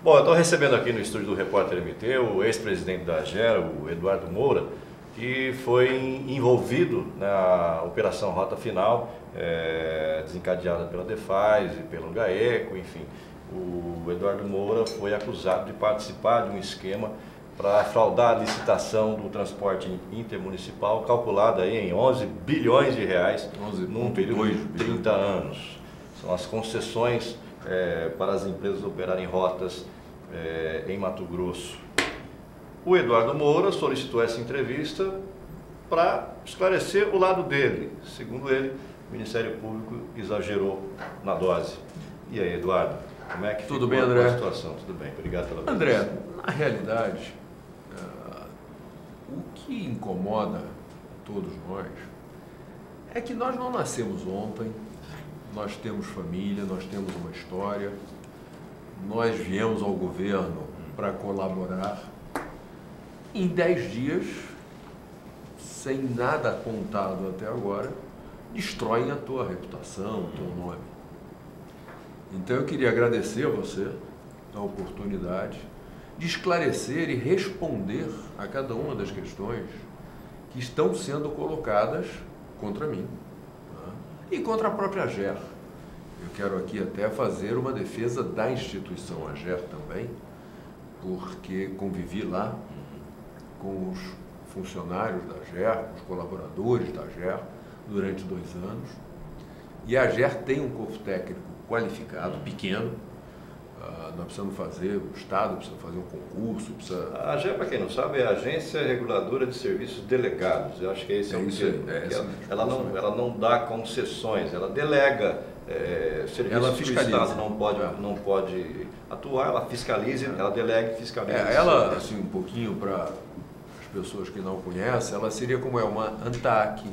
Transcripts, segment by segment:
Bom, eu estou recebendo aqui no estúdio do Repórter MT o ex-presidente da AGER, o Eduardo Moura, que foi envolvido na Operação Rota Final, desencadeada pela Defaz e pelo GAECO, enfim. O Eduardo Moura foi acusado de participar de um esquema para fraudar a licitação do transporte intermunicipal, calculada aí em 11 bilhões de reais, num período de 30 anos. São as concessões para as empresas operarem rotas em Mato Grosso. O Eduardo Moura solicitou essa entrevista para esclarecer o lado dele. Segundo ele, o Ministério Público exagerou na dose. E aí, Eduardo, como é que ficou a situação? Tudo bem, obrigado pela presença. André, na realidade, o que incomoda todos nós é que nós não nascemos ontem, nós temos família, nós temos uma história, nós viemos ao governo para colaborar. Em 10 dias, sem nada apontado até agora, destroem a tua reputação, o teu nome. Então eu queria agradecer a você a oportunidade de esclarecer e responder a cada uma das questões que estão sendo colocadas contra mim, né? E contra a própria AGER. Eu quero aqui até fazer uma defesa da instituição AGER também, porque convivi lá com os funcionários da AGER, os colaboradores da AGER, durante 2 anos. E a AGER tem um corpo técnico qualificado, pequeno. Nós precisamos fazer, o Estado precisa fazer um concurso. A AGER, para quem não sabe, é a Agência Reguladora de Serviços Delegados. Eu acho que esse é o termo. Ela não dá concessões, ela delega serviços. Ela fiscaliza. O Estado não pode atuar, ela fiscaliza, ela delega e fiscaliza. Ela, assim, um pouquinho para as pessoas que não conhecem, ela seria como é uma ANTAC,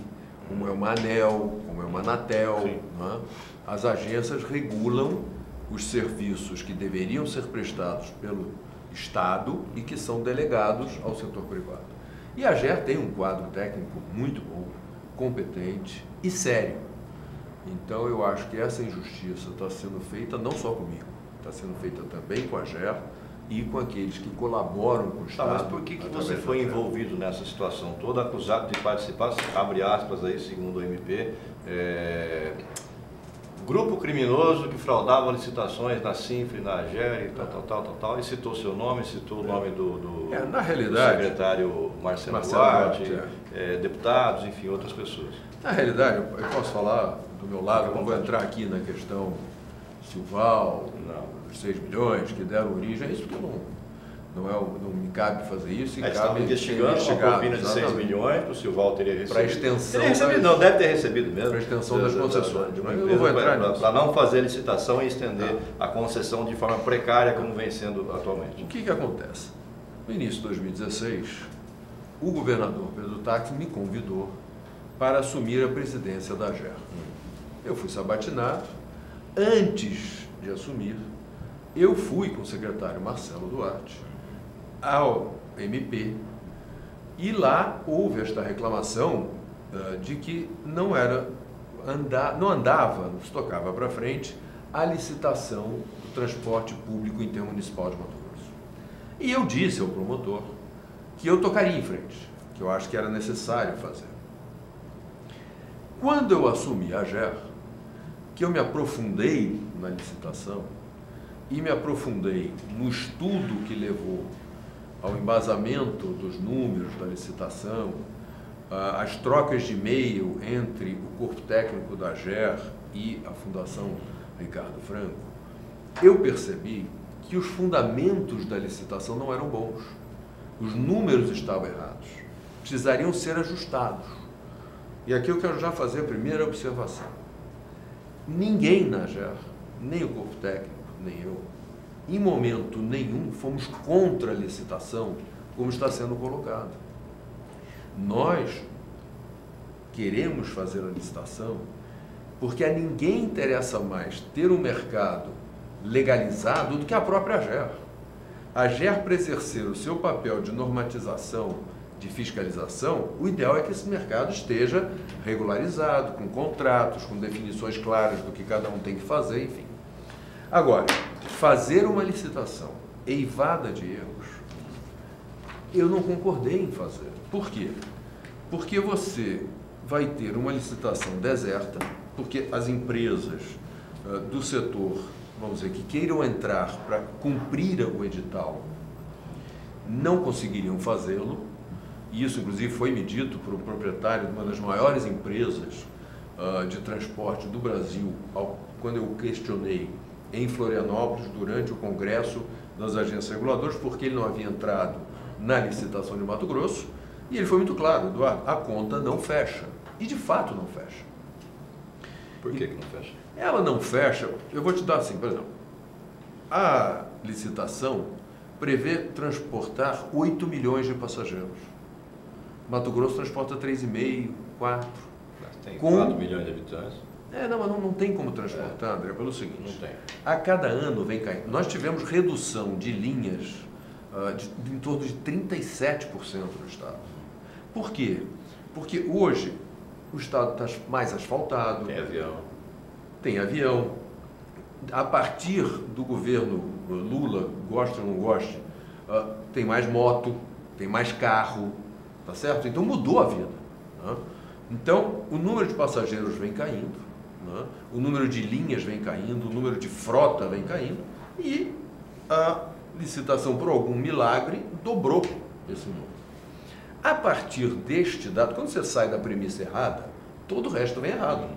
como é uma ANEEL, como é uma Anatel. Né? As agências regulam os serviços que deveriam ser prestados pelo Estado e que são delegados ao setor privado. E a AGER tem um quadro técnico muito bom, competente e sério. Então eu acho que essa injustiça está sendo feita não só comigo, está sendo feita também com a AGER e com aqueles que colaboram com o Estado. Mas por que você foi envolvido nessa situação toda, acusado de participar, abre aspas aí, segundo o MP, grupo criminoso que fraudava licitações na Sinfre, na AGER e tal, e citou seu nome, citou o nome do secretário Marcelo Duarte, deputados, enfim, outras pessoas. Na realidade, eu posso falar do meu lado, não vou entrar aqui na questão Silval, dos 6 milhões que deram origem a isso, porque não me cabe fazer isso. Eles estavam investigando uma propina de 6 milhões que o Silval teria recebido. Para extensão. Não, deve ter recebido mesmo. Para extensão das concessões. Para não fazer licitação e estender a concessão de forma precária, como vem sendo atualmente. O que acontece? No início de 2016, o governador Pedro Táxi me convidou para assumir a presidência da AGER. Eu fui sabatinado. Antes de assumir, eu fui com o secretário Marcelo Duarte ao MP e lá houve esta reclamação de que não andava, não se tocava para frente a licitação do transporte público intermunicipal de Mato Grosso. E eu disse ao promotor que eu tocaria em frente, que eu acho que era necessário fazer. Quando eu assumi a AGER, que eu me aprofundei na licitação e me aprofundei no estudo que levou ao embasamento dos números da licitação, as trocas de e-mail entre o corpo técnico da AGER e a Fundação Ricardo Franco, eu percebi que os fundamentos da licitação não eram bons. Os números estavam errados, precisariam ser ajustados. E aqui eu quero já fazer a primeira observação. Ninguém na AGER, nem o corpo técnico, nem eu, em momento nenhum fomos contra a licitação como está sendo colocado. Nós queremos fazer a licitação porque a ninguém interessa mais ter um mercado legalizado do que a própria AGER. A AGER, para exercer o seu papel de normatização, de fiscalização, o ideal é que esse mercado esteja regularizado, com contratos, com definições claras do que cada um tem que fazer, enfim. Agora, fazer uma licitação eivada de erros, eu não concordei em fazer. Por quê? Porque você vai ter uma licitação deserta, porque as empresas do setor, vamos dizer, que queiram entrar para cumprir o edital, não conseguiriam fazê-lo. E isso, inclusive, foi me dito por um proprietário de uma das maiores empresas de transporte do Brasil, quando eu questionei em Florianópolis, durante o congresso das agências reguladoras, porque ele não havia entrado na licitação de Mato Grosso, e ele foi muito claro: Eduardo, a conta não fecha. E, de fato, não fecha. Por que não fecha? Ela não fecha, eu vou te dar assim, por exemplo, a licitação prevê transportar 8 milhões de passageiros. Mato Grosso transporta 3,5, 4. Tem 4 milhões de habitantes. Não, mas não tem como transportar, André, pelo seguinte. Não tem. A cada ano vem caindo. Nós tivemos redução de linhas em torno de 37% no estado. Por quê? Porque hoje o estado está mais asfaltado. Tem avião. Tem avião. A partir do governo Lula, goste ou não goste, tem mais moto, tem mais carro, tá certo? Então mudou a vida. Né? Então o número de passageiros vem caindo, né? O número de linhas vem caindo, o número de frota vem caindo e a licitação, por algum milagre, dobrou esse número. A partir deste dado, quando você sai da premissa errada, todo o resto vem errado.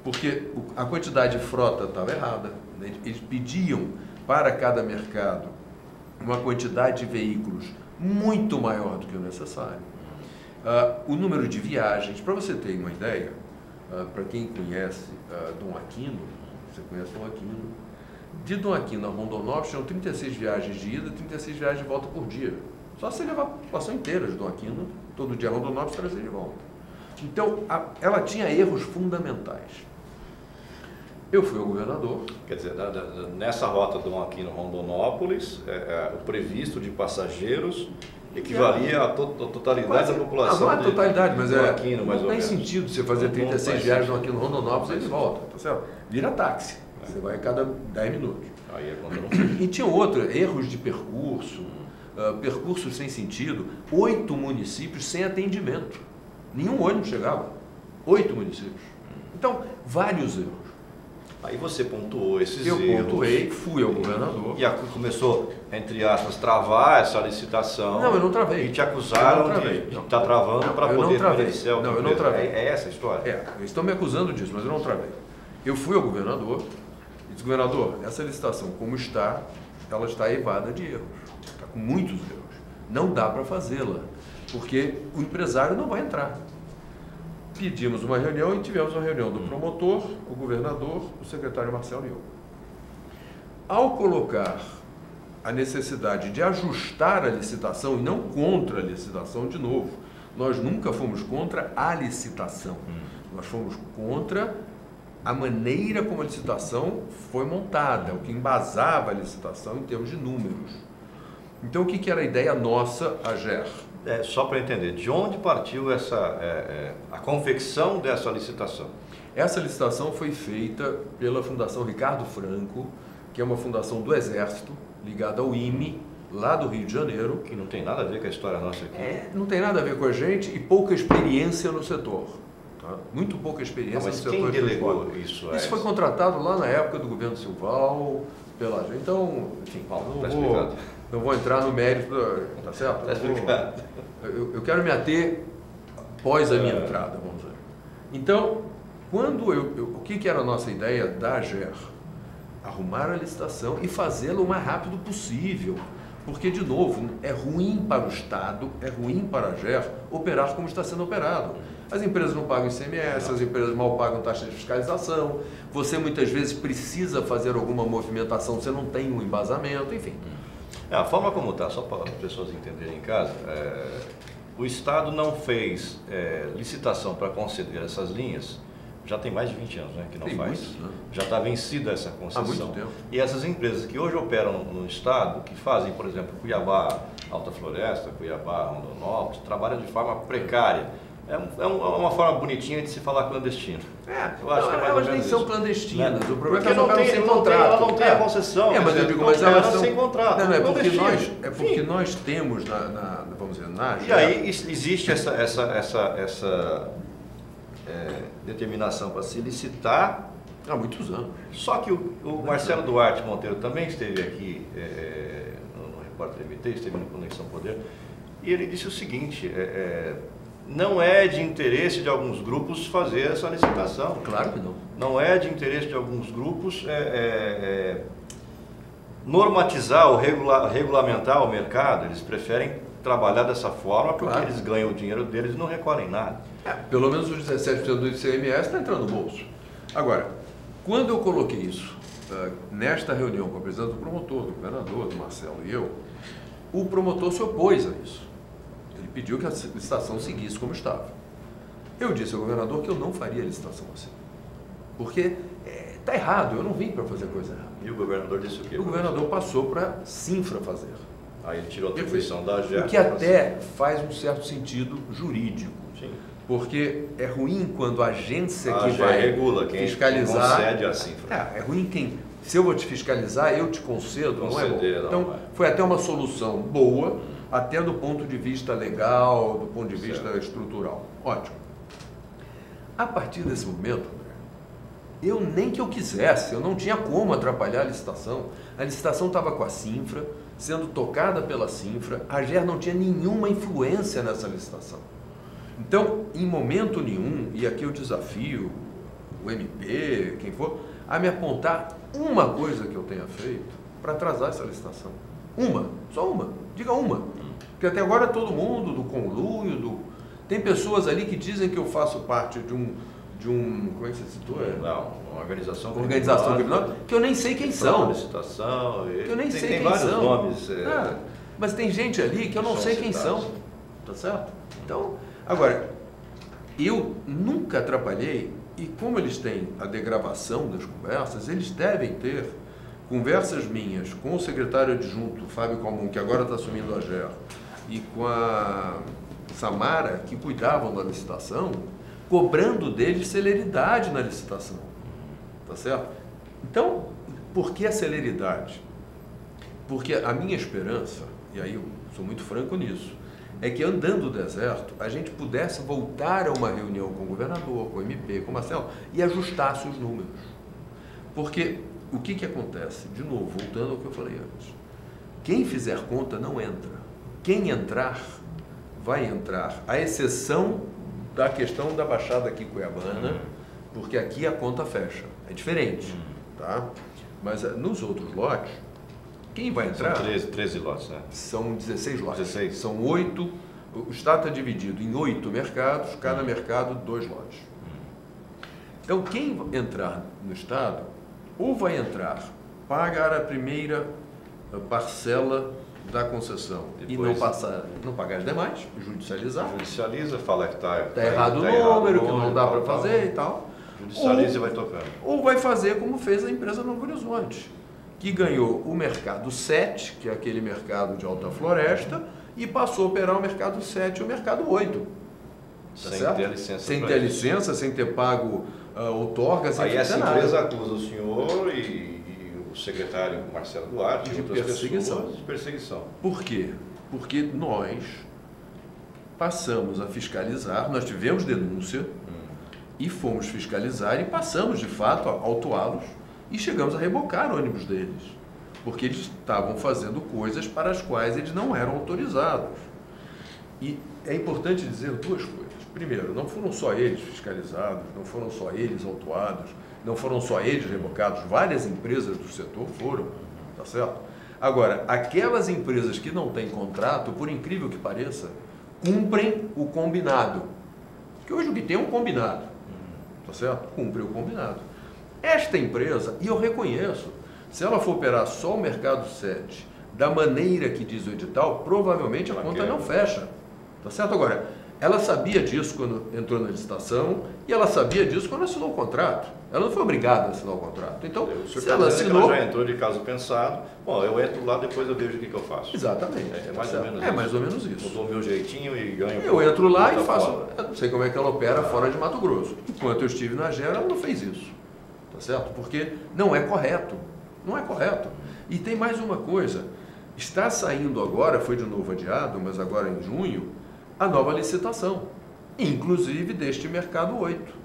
Porque a quantidade de frota estava errada. Né? Eles pediam para cada mercado uma quantidade de veículos muito maior do que o necessário. O número de viagens, para você ter uma ideia, para quem conhece Dom Aquino, você conhece Dom Aquino, de Dom Aquino a Rondonópolis tinham 36 viagens de ida e 36 viagens de volta por dia. Só se levar a população inteira de Dom Aquino, todo dia a Rondonópolis trazer de volta. Então, ela tinha erros fundamentais. Eu fui ao governador. Quer dizer, nessa rota do Aquino Rondonópolis, o previsto de passageiros equivalia à totalidade da população. Não é a totalidade, mas Aquino, mais não ou tem menos. sentido você fazer 36 viagens no Aquino Rondonópolis e ele volta, tá certo? Vira táxi. Você vai a cada 10 minutos. Aí é quando não fica. E tinha outro, erros de percurso, percursos sem sentido, 8 municípios sem atendimento. Nenhum ônibus chegava. 8 municípios. Então, vários erros. Aí você pontuou esses erros. Eu pontuei, fui ao governador. E começou, entre aspas, travar essa licitação. Não, eu não travei. E te acusaram de estar travando para poder beneficiar o Não, eu não travei. É essa a história? Eles estão me acusando disso, mas eu não travei. Eu fui ao governador e disse: governador, essa licitação como está, ela está eivada de erros. Está com muitos erros. Não dá para fazê-la, porque o empresário não vai entrar. Pedimos uma reunião e tivemos uma reunião do promotor, o governador, o secretário Marcelo e eu. Ao colocar a necessidade de ajustar a licitação e não contra a licitação, de novo, nós nunca fomos contra a licitação. Nós fomos contra a maneira como a licitação foi montada, o que embasava a licitação em termos de números. Então, o que era a ideia nossa, a GER? Só para entender, de onde partiu a confecção dessa licitação? Essa licitação foi feita pela Fundação Ricardo Franco, que é uma fundação do Exército, ligada ao IME, lá do Rio de Janeiro. Que não tem nada a ver com a história nossa aqui. Não tem nada a ver com a gente e pouca experiência no setor. Tá? Muito pouca experiência no setor. Mas quem delegou isso? Isso foi contratado lá na época do governo Silval, pela gente. Então, enfim, não vou entrar no mérito, tá certo? Eu quero me ater após a minha entrada, vamos dizer. Então, o que era a nossa ideia da GER? Arrumar a licitação e fazê-la o mais rápido possível. Porque, de novo, é ruim para o Estado, é ruim para a GER operar como está sendo operado. As empresas não pagam ICMS, as empresas mal pagam taxa de fiscalização, você muitas vezes precisa fazer alguma movimentação, você não tem um embasamento, enfim. A forma como está, só para as pessoas entenderem em casa, o Estado não fez licitação para conceder essas linhas, já tem mais de 20 anos, né, que não tem faz. Muitos, né? Já está vencida essa concessão. Há muito tempo. E essas empresas que hoje operam no Estado, que fazem, por exemplo, Cuiabá Alta Floresta, Cuiabá Rondonópolis, trabalham de forma precária. É uma forma bonitinha de se falar clandestino. Eu acho que elas nem são clandestinas. Né? O problema é que elas não sem contrato. Ela não tem a concessão. Mas eu digo, mas elas são sem contrato. Não, é porque nós temos, vamos dizer, na E aí existe essa determinação para se licitar. Há muitos anos. Só que o Marcelo Duarte Monteiro também esteve aqui no Repórter MT, esteve no Conexão Poder, e ele disse o seguinte, não é de interesse de alguns grupos fazer essa licitação. Claro que não. Não é de interesse de alguns grupos normatizar ou regulamentar o mercado. Eles preferem trabalhar dessa forma porque eles ganham o dinheiro deles e não recolhem nada. Pelo menos os 17% do ICMS está entrando no bolso. Agora, quando eu coloquei isso nesta reunião com o presidente do promotor, do governador, do Marcelo e eu, o promotor se opôs a isso. Ele pediu que a licitação seguisse como estava. Eu disse ao governador que eu não faria a licitação assim. Porque está errado, eu não vim para fazer coisa errada. E o governador disse o quê? O governador passou para a Sinfra fazer. Aí ele tirou a atribuição da AGER. O que até faz um certo sentido jurídico. Sim. Porque é ruim quando a agência que vai regula, quem fiscalizar. Concede a Sinfra. É ruim se eu vou te fiscalizar, eu te concedo, não é bom. Então, foi até uma solução boa, até do ponto de vista legal, do ponto de vista estrutural. Ótimo. A partir desse momento, nem que eu quisesse, eu não tinha como atrapalhar a licitação. A licitação estava com a Sinfra, sendo tocada pela Sinfra, a AGER não tinha nenhuma influência nessa licitação. Então, em momento nenhum, e aqui eu desafio o MP, quem for, a me apontar uma coisa que eu tenha feito para atrasar essa licitação. Só uma, diga uma. Porque até agora todo mundo, do conluio, tem pessoas ali que dizem que eu faço parte de um como é que você citou? Não, uma organização criminosa, que eu nem sei quem são. Licitação, que eu nem sei tem quem vários são. Nomes. Mas tem gente ali que eu não sei quem são. Tá certo? Então, agora, eu nunca atrapalhei, e como eles têm a degravação das conversas, eles devem ter conversas minhas com o secretário adjunto, Fábio Calmon, que agora está assumindo a AGER, e com a Samara, que cuidavam da licitação, cobrando deles celeridade na licitação. Tá certo? Então, por que a celeridade? Porque a minha esperança, e aí eu sou muito franco nisso, é que andando o deserto, a gente pudesse voltar a uma reunião com o governador, com o MP, com o Marcelo, e ajustasse os números. Porque o que acontece? De novo, voltando ao que eu falei antes. Quem fizer conta não entra. Quem entrar, vai entrar. À exceção da questão da Baixada aqui Cuiabana, porque aqui a conta fecha. É diferente, tá? Mas nos outros lotes, quem vai entrar... São 13 lotes, né? São 16 lotes. 16. São 8. O estado está dividido em 8 mercados, cada mercado 2 lotes. Então, quem entrar no estado, ou vai entrar, pagar a primeira parcela da concessão e não pagar as demais, judicializar. Judicializa, fala que está errado o número, que não dá para fazer e tal. Judicializa e vai tocando. Ou vai fazer como fez a empresa Novo Horizonte, que ganhou o mercado 7, que é aquele mercado de alta floresta, e passou a operar o mercado 7 e o mercado 8. Tá sem certo? ter licença. Sem ter licença, sem ter pago outorga, sem aí ter essa nada. empresa acusa o senhor e o secretário Marcelo Duarte de perseguição. De perseguição. Por quê? Porque nós passamos a fiscalizar, nós tivemos denúncia e fomos fiscalizar e passamos, de fato, a autuá-los e chegamos a rebocar o ônibus deles, porque eles estavam fazendo coisas para as quais eles não eram autorizados. E é importante dizer duas coisas. Primeiro, não foram só eles fiscalizados, não foram só eles autuados, não foram só eles revocados, várias empresas do setor foram, tá certo? Agora, aquelas empresas que não têm contrato, por incrível que pareça, cumprem o combinado. Porque hoje o que tem é um combinado, tá certo? Cumpre o combinado. Esta empresa, e eu reconheço, se ela for operar só o mercado 7, da maneira que diz o edital, provavelmente a conta não fecha, tá certo? Agora, Ela sabia disso quando entrou na licitação e ela sabia disso quando assinou o contrato. Ela não foi obrigada a assinar o contrato. Então, se ela assinou... Ela já entrou de caso pensado, bom, eu entro lá, depois eu vejo o que eu faço. Exatamente. É mais ou menos isso. É mais ou menos isso. Eu dou o meu jeitinho e ganho... Eu entro lá e faço... Eu não sei como é que ela opera fora de Mato Grosso. Enquanto eu estive na AGER, ela não fez isso. Tá certo? Porque não é correto. Não é correto. E tem mais uma coisa. Está saindo agora, foi de novo adiado, mas agora em junho, a nova licitação. Inclusive deste Mercado 8.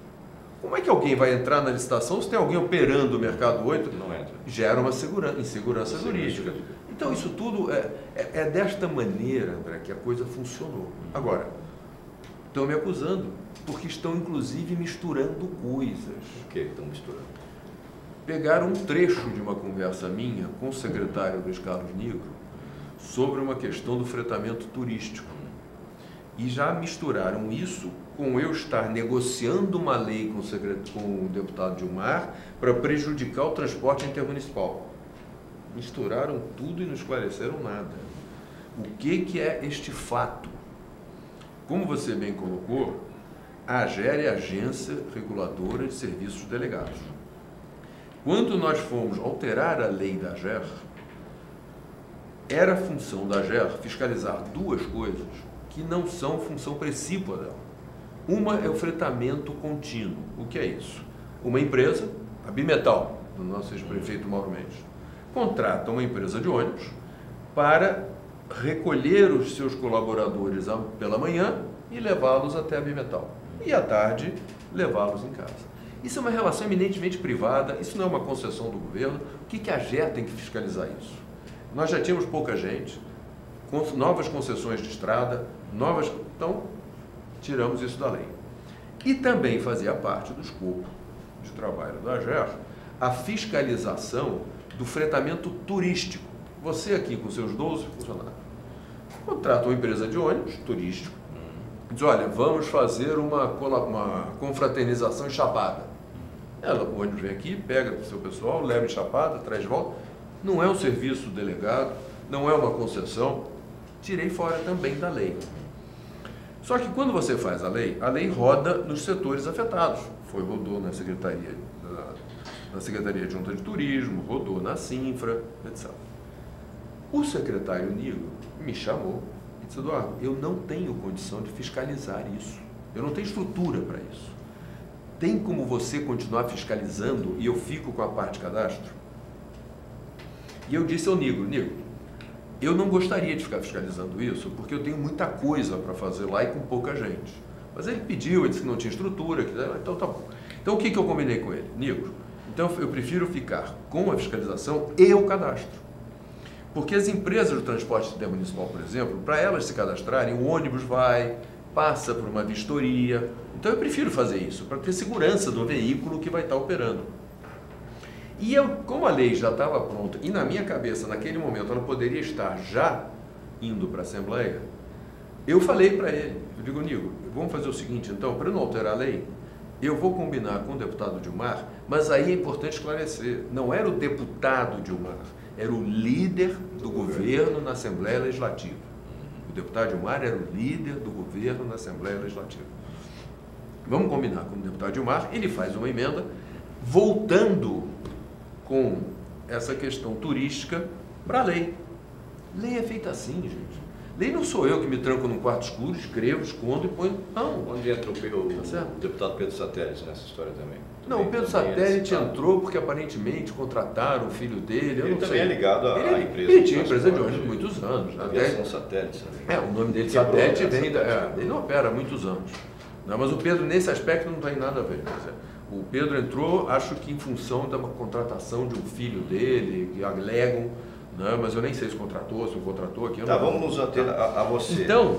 Como é que alguém vai entrar na licitação se tem alguém operando o Mercado 8? Não entra. Gera uma insegurança jurídica. Então isso tudo é desta maneira, André, que a coisa funcionou. Agora, estão me acusando, porque estão inclusive misturando coisas. O que estão misturando? Pegaram um trecho de uma conversa minha com o secretário Luiz Carlos Nigro sobre uma questão do fretamento turístico. E já misturaram isso com eu estar negociando uma lei com o deputado Gilmar para prejudicar o transporte intermunicipal. Misturaram tudo e não esclareceram nada. O que é este fato? Como você bem colocou, a AGER é a Agência Reguladora de Serviços Delegados. Quando nós fomos alterar a lei da AGER, era função da AGER fiscalizar duas coisas que não são função precípua dela. Uma é o fretamento contínuo. O que é isso? Uma empresa, a Bimetal, do nosso ex-prefeito Mauro Mendes, contrata uma empresa de ônibus para recolher os seus colaboradores pela manhã e levá-los até a Bimetal. E à tarde, levá-los em casa. Isso é uma relação eminentemente privada, isso não é uma concessão do governo. O que a AGER tem que fiscalizar isso? Nós já tínhamos pouca gente, novas concessões de estrada, então tiramos isso da lei. E também fazia parte do escopo de trabalho da AGER a fiscalização do fretamento turístico. Você aqui com seus 12 funcionários contrata uma empresa de ônibus turístico, diz, olha, vamos fazer uma confraternização em Chapada. O ônibus vem aqui, pega o seu pessoal, leva em Chapada, traz de volta. Não é um serviço delegado, não é uma concessão. Tirei fora também da lei. Só que quando você faz a lei roda nos setores afetados. Rodou na Secretaria de Junta de Turismo, rodou na Sinfra, etc. O secretário Nigro me chamou e disse, Eduardo, eu não tenho condição de fiscalizar isso. Eu não tenho estrutura para isso. Tem como você continuar fiscalizando e eu fico com a parte de cadastro? E eu disse ao Nigro, eu não gostaria de ficar fiscalizando isso, porque eu tenho muita coisa para fazer lá e com pouca gente. Mas ele pediu, ele disse que não tinha estrutura, então tá bom. Então o que eu combinei com ele? Nigro, então eu prefiro ficar com a fiscalização e o cadastro. Porque as empresas do transporte intermunicipal, por exemplo, para elas se cadastrarem, o ônibus passa por uma vistoria. Então eu prefiro fazer isso, para ter segurança do veículo que vai estar operando. E como a lei já estava pronta, e na minha cabeça, naquele momento, ela poderia estar já indo para a Assembleia, eu falei para ele, eu digo, Nigro, vamos fazer o seguinte, então, para não alterar a lei, eu vou combinar com o deputado Gilmar, mas aí é importante esclarecer, não era o deputado Gilmar, era o líder do governo na Assembleia Legislativa. O deputado Gilmar era o líder do governo na Assembleia Legislativa. Vamos combinar com o deputado Gilmar, ele faz uma emenda, voltando com essa questão turística para a lei. Lei é feita assim, gente. Lei não sou eu que me tranco num quarto escuro, escrevo, escondo e ponho... Não. Onde entra o deputado Pedro Satélite nessa história também? Não, o Pedro Satélite entrou porque aparentemente contrataram o filho dele. Ele também é ligado à empresa. Ele tinha empresa de ônibus há muitos anos. Aviação Satélite. O nome dele Satélite vem ele não opera há muitos anos. Não, mas o Pedro, nesse aspecto, não tem nada a ver. O Pedro entrou, acho que em função da contratação de um filho dele, que alegam, né? Mas eu nem sei se contratou, se não contratou aqui. Vamos nos ater a você. Então,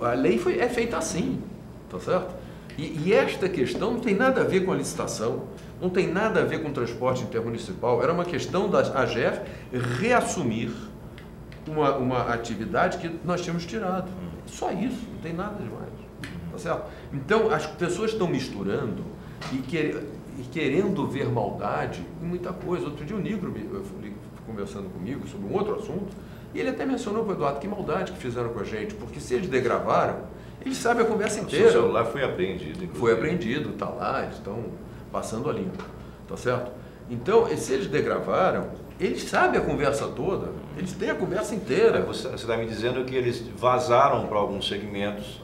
a lei é feita assim, tá certo? E esta questão não tem nada a ver com a licitação, não tem nada a ver com o transporte intermunicipal, era uma questão da AGER reassumir uma atividade que nós tínhamos tirado. Só isso, não tem nada demais. Tá certo? Então, as pessoas estão misturando e querendo ver maldade em muita coisa. Outro dia o Nigro conversando comigo sobre um outro assunto, e ele até mencionou para o Eduardo que maldade que fizeram com a gente, porque se eles degravaram Eles sabem a conversa O inteira. seu celular foi apreendido, inclusive. Foi apreendido, está lá, eles estão passando a limpo, tá certo? Então, se eles degravaram, eles sabem a conversa toda, eles têm a conversa inteira. Você está me dizendo que eles vazaram para alguns segmentos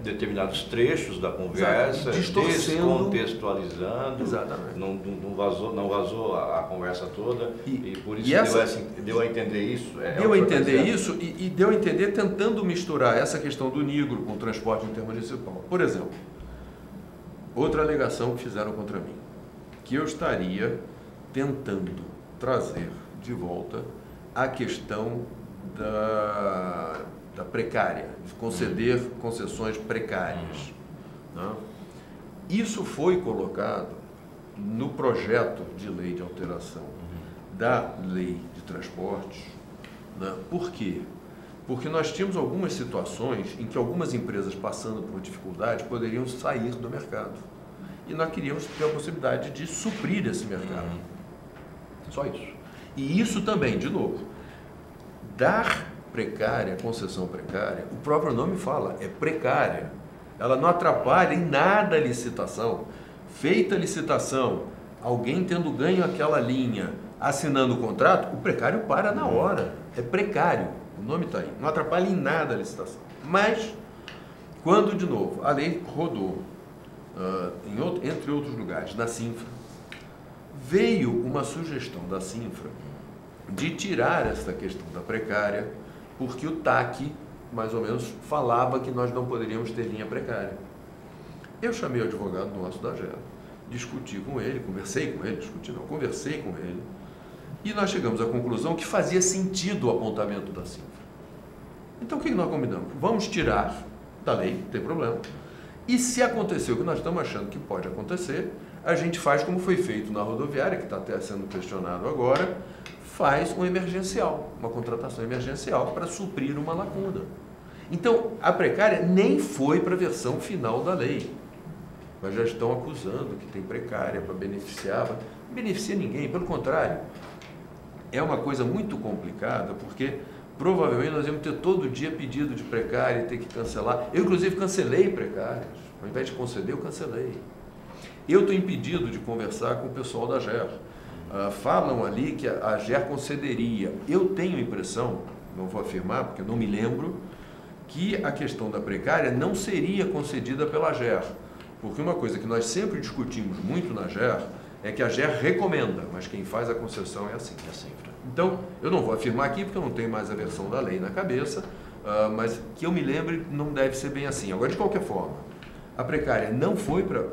determinados trechos da conversa, descontextualizando, exatamente. Não vazou a conversa toda, e por isso deu a entender isso. Deu a entender isso e deu a entender tentando misturar essa questão do negro com o transporte intermunicipal. Por exemplo, outra alegação que fizeram contra mim, que eu estaria tentando trazer de volta a questão da precária, de conceder concessões precárias. Né? Isso foi colocado no projeto de lei de alteração da lei de transportes. Né? Por quê? Porque nós tínhamos algumas situações em que algumas empresas passando por dificuldade poderiam sair do mercado. E nós queríamos ter a possibilidade de suprir esse mercado. Só isso. E isso também, de novo, dar precária, concessão precária, o próprio nome fala, é precária. Ela não atrapalha em nada a licitação. Feita a licitação, alguém tendo ganho aquela linha, assinando o contrato, o precário para na hora. É precário, o nome está aí. Não atrapalha em nada a licitação. Mas, quando, de novo, a lei rodou, entre outros lugares, na Cinfra, veio uma sugestão da Cinfra de tirar essa questão da precária, porque o TAC, mais ou menos, falava que nós não poderíamos ter linha precária. Eu chamei o advogado nosso da GER, discuti com ele, conversei com ele, e nós chegamos à conclusão que fazia sentido o apontamento da Cinfra. Então, o que nós combinamos? Vamos tirar da lei, não tem problema. E se acontecer o que nós estamos achando que pode acontecer, a gente faz como foi feito na rodoviária, que está até sendo questionado agora, faz um emergencial, uma contratação emergencial para suprir uma lacuna. Então, a precária nem foi para a versão final da lei, mas já estão acusando que tem precária para beneficiar. Não beneficia ninguém, pelo contrário. É uma coisa muito complicada, porque provavelmente nós vamos ter todo dia pedido de precária e ter que cancelar. Eu, inclusive, cancelei precárias. Ao invés de conceder, eu cancelei. Eu estou impedido de conversar com o pessoal da GER. Falam ali que a GER concederia. Eu tenho a impressão, não vou afirmar porque eu não me lembro, que a questão da precária não seria concedida pela GER. Porque uma coisa que nós sempre discutimos muito na GER é que a GER recomenda, mas quem faz a concessão é a Cinfra. Então, eu não vou afirmar aqui porque eu não tenho mais a versão da lei na cabeça, mas que eu me lembre não deve ser bem assim. Agora, de qualquer forma, a precária não foi para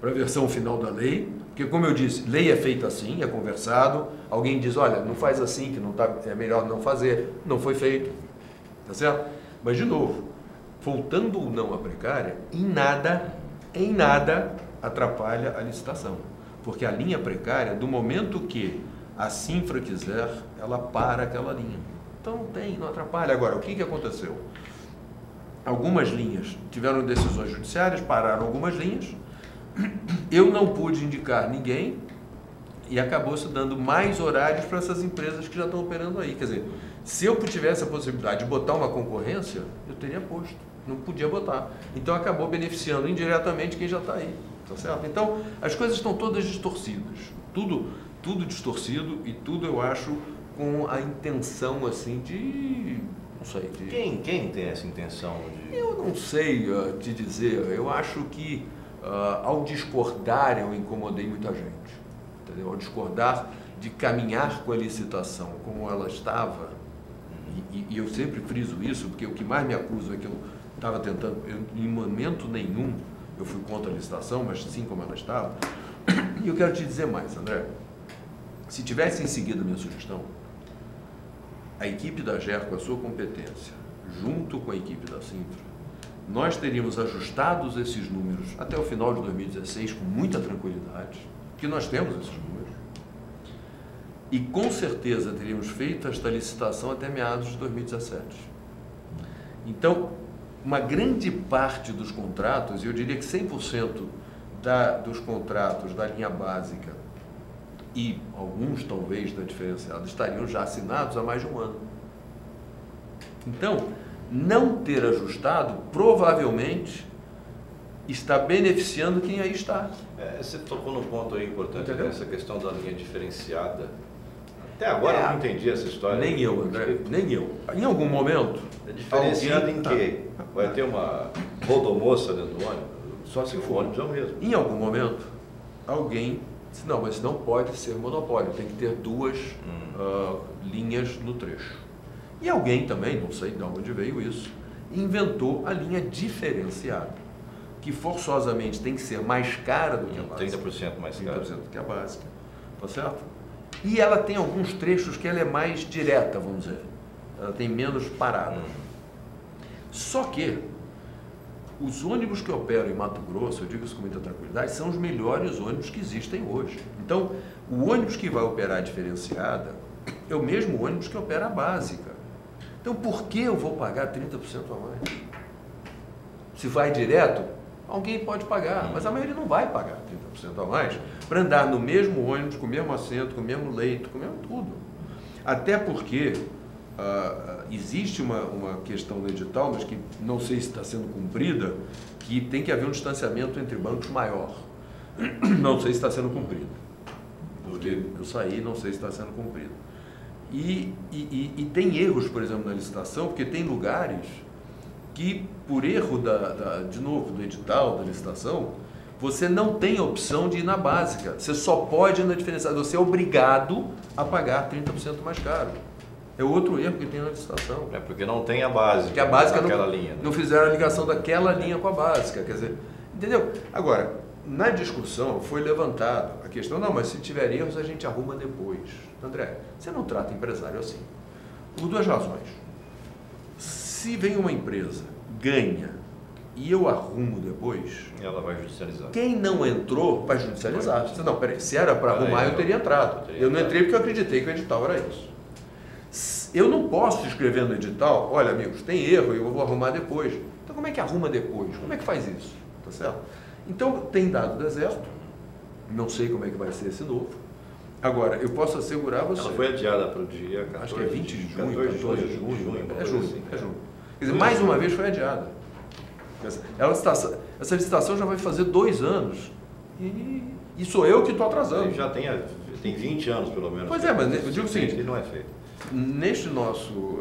a versão final da lei, porque, como eu disse, lei é feita assim, é conversado, alguém diz, olha, não faz assim, que não tá, é melhor não fazer, não foi feito, tá certo? Mas, de novo, voltando ou não à precária, em nada atrapalha a licitação, porque a linha precária, do momento que a Cinfra quiser, ela para aquela linha. Então, não atrapalha. Agora, o que aconteceu? Algumas linhas tiveram decisões judiciárias, pararam algumas linhas, eu não pude indicar ninguém e acabou se dando mais horários para essas empresas que já estão operando aí. Quer dizer, se eu tivesse a possibilidade de botar uma concorrência, eu teria posto, não podia botar. Então acabou beneficiando indiretamente quem já está aí, tá certo? Então as coisas estão todas distorcidas, tudo distorcido e tudo eu acho com a intenção assim de... Não sei. Quem tem essa intenção de... Eu não sei te dizer, eu acho que ao discordar, eu incomodei muita gente, entendeu? Ao discordar de caminhar com a licitação como ela estava, e eu sempre friso isso, porque o que mais me acusa é que eu estava tentando, em momento nenhum eu fui contra a licitação, mas sim como ela estava. E eu quero te dizer mais, André, se tivessem seguido a minha sugestão, a equipe da GER, com a sua competência, junto com a equipe da Cinfra, nós teríamos ajustados esses números até o final de 2016 com muita tranquilidade, porque nós temos esses números, e com certeza teríamos feito esta licitação até meados de 2017. Então, uma grande parte dos contratos, eu diria que 100% dos contratos da linha básica e alguns talvez da diferenciada estariam já assinados há mais de um ano. Então, não ter ajustado provavelmente está beneficiando quem aí está. Você tocou num ponto aí importante, Entendeu? essa questão da linha diferenciada. Até agora eu não entendi essa história. Nem eu, André, nem eu. Em algum momento... É diferenciada em quê? Vai ter uma rodomoça dentro do ônibus? Só se O for. ônibus é o mesmo. Em algum momento, alguém disse, não, mas não pode ser monopólio, tem que ter duas linhas no trecho. E alguém também, não sei de onde veio isso, inventou a linha diferenciada, que forçosamente tem que ser mais cara do que a básica. 30% mais cara. 30% do que a básica, tá certo? E ela tem alguns trechos que ela é mais direta, vamos dizer. Ela tem menos parada. Só que os ônibus que operam em Mato Grosso, eu digo isso com muita tranquilidade, são os melhores ônibus que existem hoje. Então, o ônibus que vai operar a diferenciada é o mesmo ônibus que opera a básica. Então, por que eu vou pagar 30% a mais? Se vai direto, alguém pode pagar, mas a maioria não vai pagar 30% a mais para andar no mesmo ônibus, com o mesmo assento, com o mesmo leito, com o mesmo tudo. Até porque existe uma questão no edital, mas que não sei se está sendo cumprida, que tem que haver um distanciamento entre bancos maior. Não sei se está sendo cumprido. Porque eu saí, não sei se está sendo cumprido. E tem erros, por exemplo, na licitação, porque tem lugares que, por erro, de novo, do edital, da licitação, você não tem a opção de ir na básica. Você só pode ir na diferenciada. Você é obrigado a pagar 30% mais caro. É outro erro que tem na licitação. É porque não tem a básica. Porque a básica daquela linha. Né? Não fizeram a ligação daquela linha com a básica. Quer dizer, entendeu? Agora, na discussão foi levantado a questão, não, mas se tiver erros a gente arruma depois. André, você não trata empresário assim. Por duas razões. Se vem uma empresa, ganha, e eu arrumo depois... Ela vai judicializar. Quem não entrou vai judicializar. Você, não, peraí, se era para arrumar, eu teria entrado. Eu não entrei porque eu acreditei que o edital era isso. Eu não posso escrever no edital, olha, amigos, tem erro, eu vou arrumar depois. Então, como é que arruma depois? Como é que faz isso? Tá certo? Então, tem dado do Exército, não sei como é que vai ser esse novo. Agora, eu posso assegurar você... Ela foi adiada para o dia 14, acho que é 20 de junho, 14 de junho. É junho, assim. é junho. Quer dizer, mais uma vez foi adiada. Essa licitação já vai fazer 2 anos. E sou eu que estou atrasando. Ele já tem 20 anos, pelo menos. Pois é, mas eu digo o seguinte... Ele não é feito. Neste nosso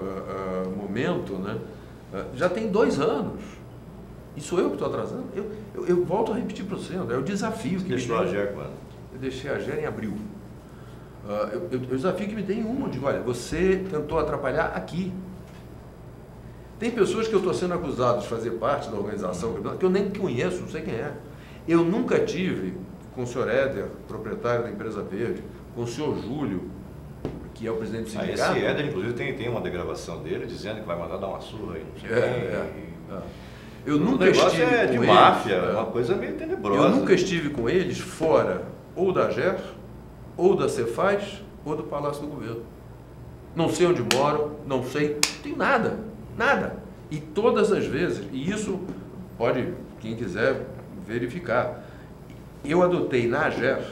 momento, né, já tem 2 anos. E sou eu que estou atrasando. Eu volto a repetir para você, André, é o desafio que Deixou a GER quando? Eu deixei a GER em abril. O desafio que me tem eu digo, olha, você tentou atrapalhar aqui. Tem pessoas que eu estou sendo acusado de fazer parte da organização, que eu nem conheço, não sei quem é. Eu nunca tive com o senhor Éder, proprietário da empresa Verde, com o senhor Júlio, que é o presidente do sindicato. Esse Éder, inclusive, tem uma degravação dele dizendo que vai mandar dar uma surra aí. Não sei quem. Eu nunca estive de com máfia, eles, uma coisa meio tenebrosa. Eu nunca estive com eles fora ou da GER, ou da Cefaz, ou do Palácio do Governo. Não sei onde moro, não sei, não tenho nada, nada. E todas as vezes, e isso pode, quem quiser verificar, eu adotei na GER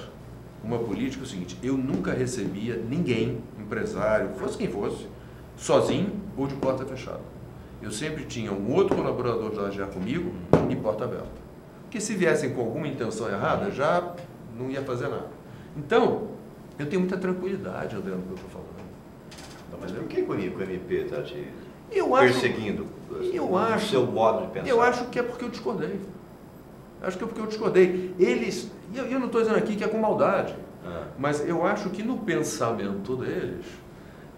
uma política, o seguinte, eu nunca recebia ninguém, empresário, fosse quem fosse, sozinho ou de porta fechada. Eu sempre tinha um outro colaborador da GER comigo e porta aberta. Porque se viessem com alguma intenção errada, já não ia fazer nada. Então, eu tenho muita tranquilidade, André, no que eu estou falando. Mas por que o MP está te perseguindo? O seu modo de pensar? Eu acho que é porque eu discordei. Acho que é porque eu discordei. Eles, e eu não estou dizendo aqui que é com maldade, mas eu acho que no pensamento deles,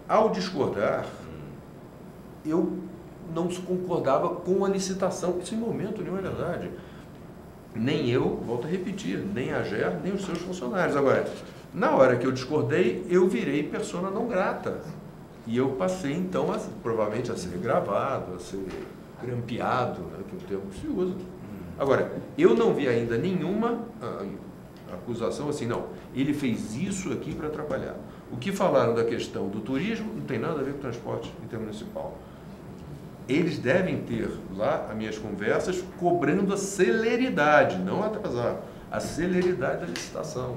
ao discordar, eu não concordava com a licitação. Isso em momento nenhum é verdade. Nem eu, volto a repetir, nem a GER, nem os seus funcionários. Agora, na hora que eu discordei, eu virei persona não grata. E eu passei, então, provavelmente a ser gravado, a ser grampeado, né, que é o termo que se usa. Agora, eu não vi ainda nenhuma acusação assim, não, ele fez isso aqui para atrapalhar. O que falaram da questão do turismo não tem nada a ver com o transporte intermunicipal. Eles devem ter lá as minhas conversas cobrando a celeridade, não atrasar, a celeridade da licitação.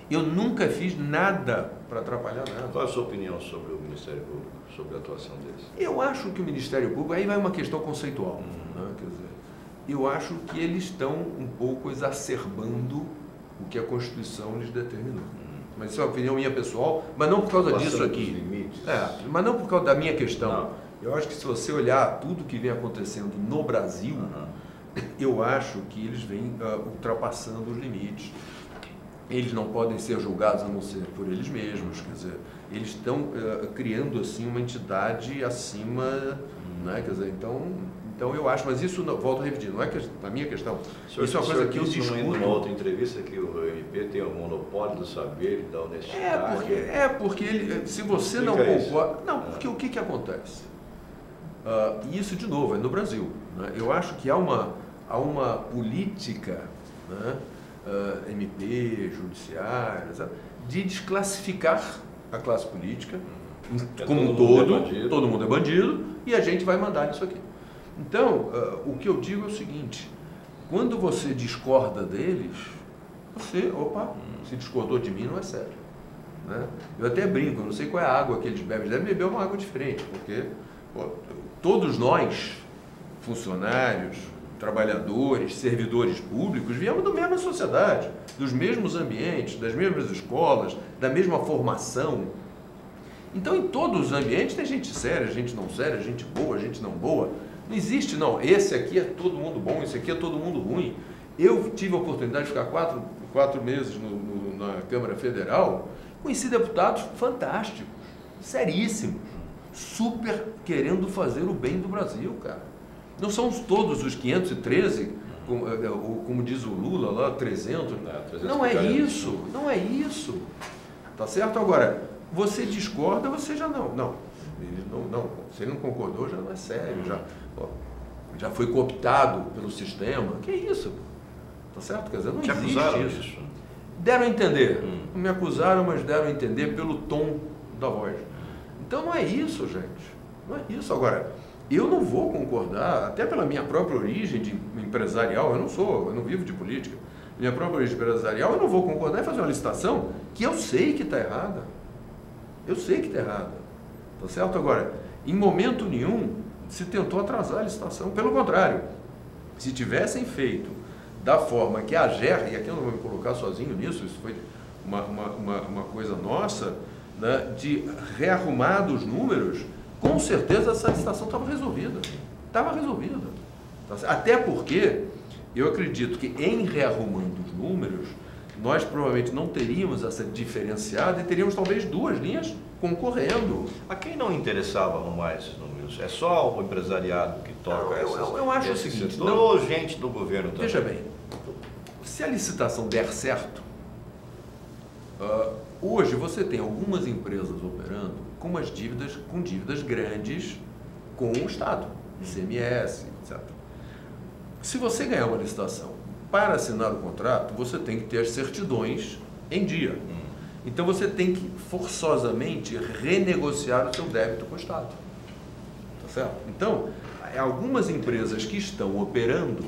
Eu nunca fiz nada para atrapalhar nada. Qual é a sua opinião sobre o Ministério Público, sobre a atuação deles? Eu acho que o Ministério Público, aí vai uma questão conceitual, né? Quer dizer, eu acho que eles estão um pouco exacerbando o que a Constituição lhes determinou. Mas isso é uma opinião minha pessoal, mas não por causa disso aqui. Limites. Mas não por causa da minha questão. Não. Eu acho que se você olhar tudo que vem acontecendo no Brasil, eu acho que eles vêm ultrapassando os limites. Eles não podem ser julgados a não ser por eles mesmos, quer dizer, eles estão criando assim uma entidade acima, né? Quer dizer, então eu acho, mas isso, volto a repetir, não é a minha questão. Isso é uma coisa que eu discuto. Numa outra entrevista que o MP tem o monopólio do saber e da honestidade. Porque ele, se você não concorda... Não, porque o que acontece? E isso, de novo, é no Brasil. Né? Eu acho que há uma política, né? MP, judiciário, de desclassificar a classe política como um todo, todo mundo é bandido e a gente vai mandar nisso aqui. Então, o que eu digo é o seguinte, quando você discorda deles, se discordou de mim não é sério. Né? Eu até brinco, eu não sei qual é a água que eles bebem, eles devem beber uma água diferente, porque todos nós, funcionários, trabalhadores, servidores públicos, viemos da mesma sociedade, dos mesmos ambientes, das mesmas escolas, da mesma formação. Então, em todos os ambientes tem gente séria, gente não séria, gente boa, gente não boa. Não existe, não, esse aqui é todo mundo bom, esse aqui é todo mundo ruim. Eu tive a oportunidade de ficar quatro meses na Câmara Federal, conheci deputados fantásticos, seríssimos, super querendo fazer o bem do Brasil, cara. Não são todos os 513, como diz o Lula lá, 300. Não é isso, não é isso. Tá certo? Agora, você discorda, você já não. Se ele não concordou, já não é sério, já foi cooptado pelo sistema. Que isso? Tá certo? Quer dizer, não existe isso. Deram a entender. Não me acusaram, mas deram a entender pelo tom da voz. Então não é isso, gente. Não é isso. Agora, eu não vou concordar, até pela minha própria origem de empresarial, eu não vivo de política, minha própria origem empresarial, eu não vou concordar em fazer uma licitação que eu sei que está errada. Eu sei que está errada. Tá certo? Agora, em momento nenhum se tentou atrasar a licitação. Pelo contrário, se tivessem feito da forma que a AGER, e aqui eu não vou me colocar sozinho nisso, isso foi uma coisa nossa, né, de rearrumar os números, com certeza essa licitação estava resolvida. Estava resolvida. Até porque eu acredito que em rearrumando os números, nós provavelmente não teríamos essa diferenciada e teríamos talvez duas linhas concorrendo. A quem não interessava arrumar esses números? É só o empresariado que toca eu acho o seguinte, ou gente do governo também? Veja bem, se a licitação der certo, hoje você tem algumas empresas operando com dívidas grandes com o Estado, ICMS, etc. Se você ganhar uma licitação para assinar o contrato, você tem que ter as certidões em dia. Então você tem que forçosamente renegociar o seu débito com o Estado. Tá certo? Então, algumas empresas que estão operando,